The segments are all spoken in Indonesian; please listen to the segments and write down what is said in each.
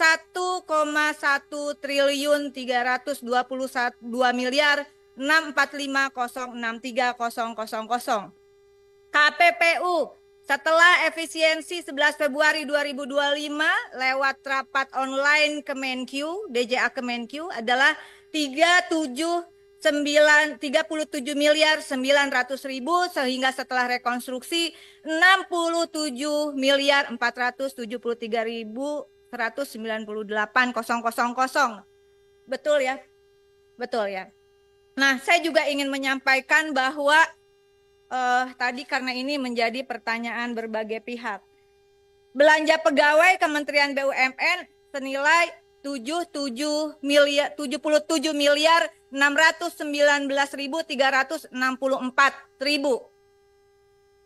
1,1 triliun 322 miliar 645,063,000. KPPU setelah efisiensi 11 Februari 2025 lewat rapat online Kemenkyu, DJA Kemenkyu adalah 37 miliar 900 ribu, sehingga setelah rekonstruksi 67 miliar 473 ribu 198,000. Betul ya? Betul ya. Nah, saya juga ingin menyampaikan bahwa tadi karena ini menjadi pertanyaan berbagai pihak. Belanja pegawai Kementerian BUMN senilai 77 miliar 619.364 ribu.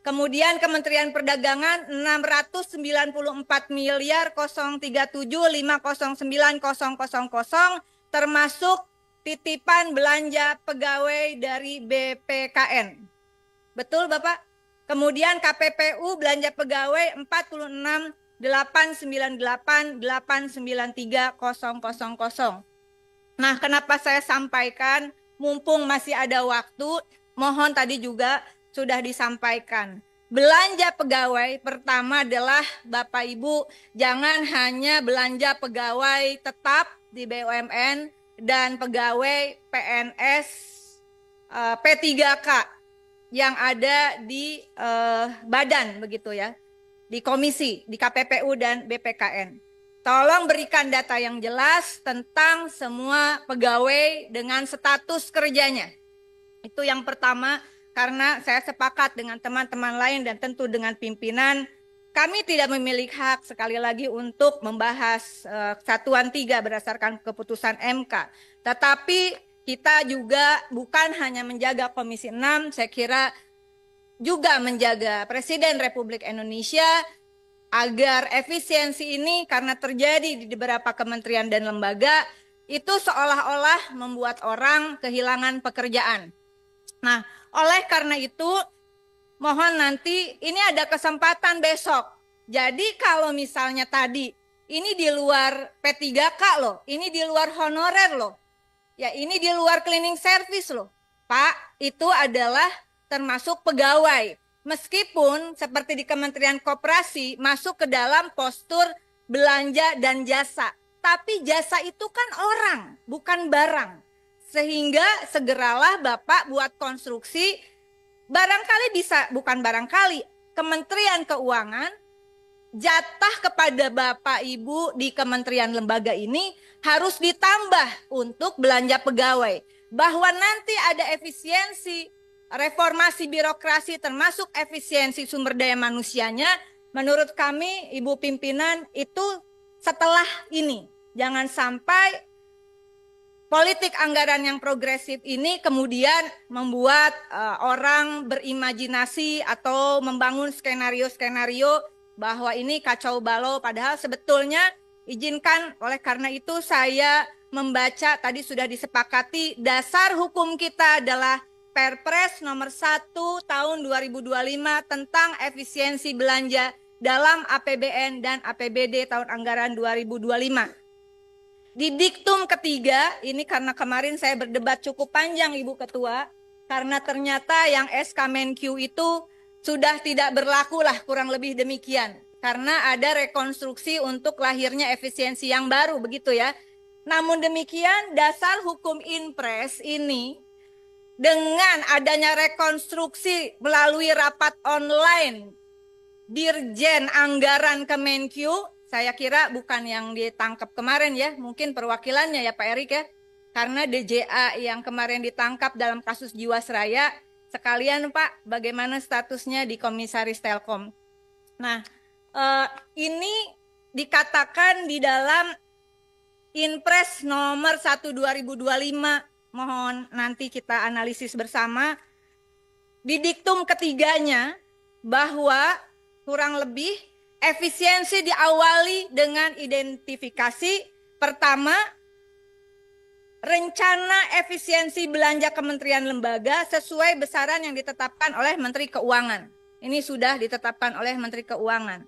Kemudian Kementerian Perdagangan 694 miliar 037.509.000 termasuk titipan belanja pegawai dari BPKN. Betul Bapak? Kemudian KPPU belanja pegawai 46.898.893.000. Nah, kenapa saya sampaikan mumpung masih ada waktu, mohon tadi juga sudah disampaikan. Belanja pegawai pertama adalah Bapak Ibu jangan hanya belanja pegawai tetap di BUMN dan pegawai PNS P3K yang ada di badan begitu ya, di komisi, di KPPU dan BPKN. Tolong berikan data yang jelas tentang semua pegawai dengan status kerjanya. Itu yang pertama, karena saya sepakat dengan teman-teman lain dan tentu dengan pimpinan, kami tidak memiliki hak sekali lagi untuk membahas Satuan 3 berdasarkan keputusan MK. Tetapi kita juga bukan hanya menjaga Komisi 6, saya kira juga menjaga Presiden Republik Indonesia agar efisiensi ini karena terjadi di beberapa kementerian dan lembaga itu seolah-olah membuat orang kehilangan pekerjaan. Nah, oleh karena itu mohon nanti ini ada kesempatan besok. Jadi kalau misalnya tadi ini di luar P3K loh, ini di luar honorer loh. Ya ini di luar cleaning service loh. Pak, itu adalah termasuk pegawai. Meskipun seperti di Kementerian Koperasi masuk ke dalam postur belanja dan jasa. Tapi jasa itu kan orang, bukan barang. Sehingga segeralah Bapak buat konstruksi, barangkali bisa, bukan barangkali, Kementerian Keuangan jatah kepada Bapak Ibu di kementerian lembaga ini harus ditambah untuk belanja pegawai. Bahwa nanti ada efisiensi, reformasi birokrasi termasuk efisiensi sumber daya manusianya, menurut kami Ibu pimpinan itu setelah ini. Jangan sampai politik anggaran yang progresif ini kemudian membuat orang berimajinasi atau membangun skenario-skenario bahwa ini kacau balau, padahal sebetulnya izinkan oleh karena itu saya membaca tadi sudah disepakati dasar hukum kita adalah Perpres nomor 1 tahun 2025 tentang efisiensi belanja dalam APBN dan APBD tahun anggaran 2025. Di diktum ketiga, ini karena kemarin saya berdebat cukup panjang Ibu Ketua, karena ternyata yang SK Menkyu itu sudah tidak berlaku lah kurang lebih demikian. Karena ada rekonstruksi untuk lahirnya efisiensi yang baru begitu ya. Namun demikian dasar hukum Inpres ini dengan adanya rekonstruksi melalui rapat online Dirjen Anggaran Kemenkyu, saya kira bukan yang ditangkap kemarin ya, mungkin perwakilannya ya Pak Erik ya. Karena DJA yang kemarin ditangkap dalam kasus Jiwasraya, sekalian Pak bagaimana statusnya di Komisaris Telkom. Nah ini dikatakan di dalam Inpres nomor 1 2025, mohon nanti kita analisis bersama. Di diktum ketiganya bahwa kurang lebih efisiensi diawali dengan identifikasi pertama, rencana efisiensi belanja kementerian lembaga sesuai besaran yang ditetapkan oleh Menteri Keuangan. Ini sudah ditetapkan oleh Menteri Keuangan.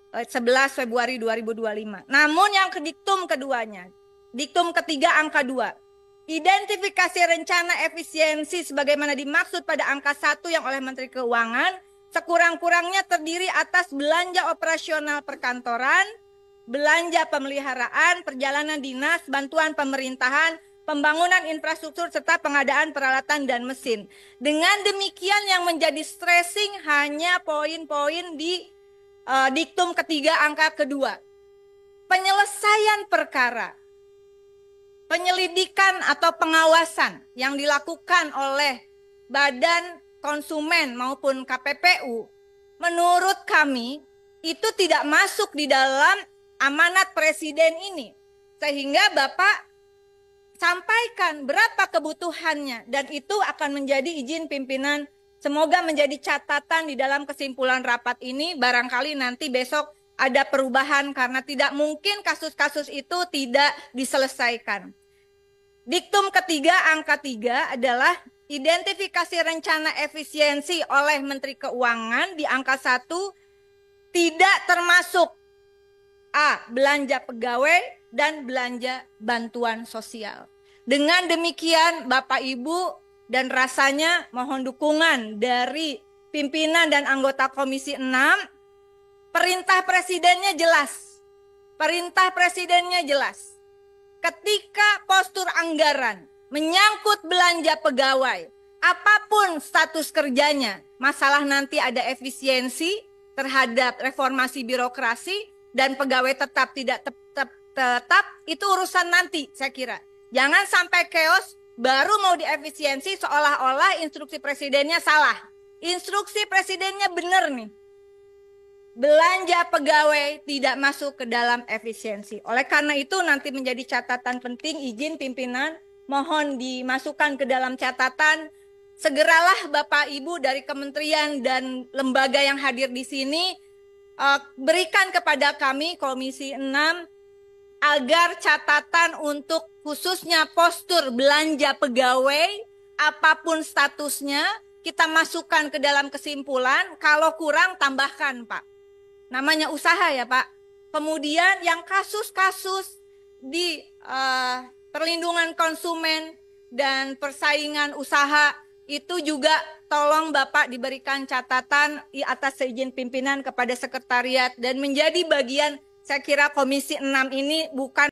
11 Februari 2025. Namun yang ke diktum keduanya, diktum ketiga angka 2. Identifikasi rencana efisiensi sebagaimana dimaksud pada angka 1 yang oleh Menteri Keuangan sekurang-kurangnya terdiri atas belanja operasional perkantoran, belanja pemeliharaan, perjalanan dinas, bantuan pemerintahan, pembangunan infrastruktur, serta pengadaan peralatan dan mesin. Dengan demikian yang menjadi stressing hanya poin-poin di diktum ketiga angka kedua. Penyelesaian perkara, penyelidikan atau pengawasan yang dilakukan oleh Badan Konsumen maupun KPPU, menurut kami itu tidak masuk di dalam amanat Presiden ini. Sehingga Bapak sampaikan berapa kebutuhannya dan itu akan menjadi izin pimpinan. Semoga menjadi catatan di dalam kesimpulan rapat ini. Barangkali nanti besok ada perubahan karena tidak mungkin kasus-kasus itu tidak diselesaikan. Diktum ketiga angka 3 adalah identifikasi rencana efisiensi oleh Menteri Keuangan di angka 1 tidak termasuk A. Belanja pegawai dan belanja bantuan sosial. Dengan demikian Bapak Ibu dan rasanya mohon dukungan dari pimpinan dan anggota Komisi 6. Perintah Presidennya jelas. Perintah Presidennya jelas. Ketika postur anggaran menyangkut belanja pegawai, apapun status kerjanya, masalah nanti ada efisiensi terhadap reformasi birokrasi dan pegawai tetap tidak tetap, itu urusan nanti saya kira. Jangan sampai chaos baru mau diefisiensi seolah-olah instruksi presidennya salah. Instruksi presidennya benar nih. Belanja pegawai tidak masuk ke dalam efisiensi. Oleh karena itu nanti menjadi catatan penting, izin pimpinan mohon dimasukkan ke dalam catatan. Segeralah Bapak Ibu dari kementerian dan lembaga yang hadir di sini berikan kepada kami Komisi 6 agar catatan untuk khususnya postur belanja pegawai apapun statusnya kita masukkan ke dalam kesimpulan. Kalau kurang tambahkan Pak. Namanya usaha ya Pak. Kemudian yang kasus-kasus di perlindungan konsumen dan persaingan usaha itu juga tolong Bapak diberikan catatan di atas seizin pimpinan kepada sekretariat dan menjadi bagian. Saya kira Komisi 6 ini bukan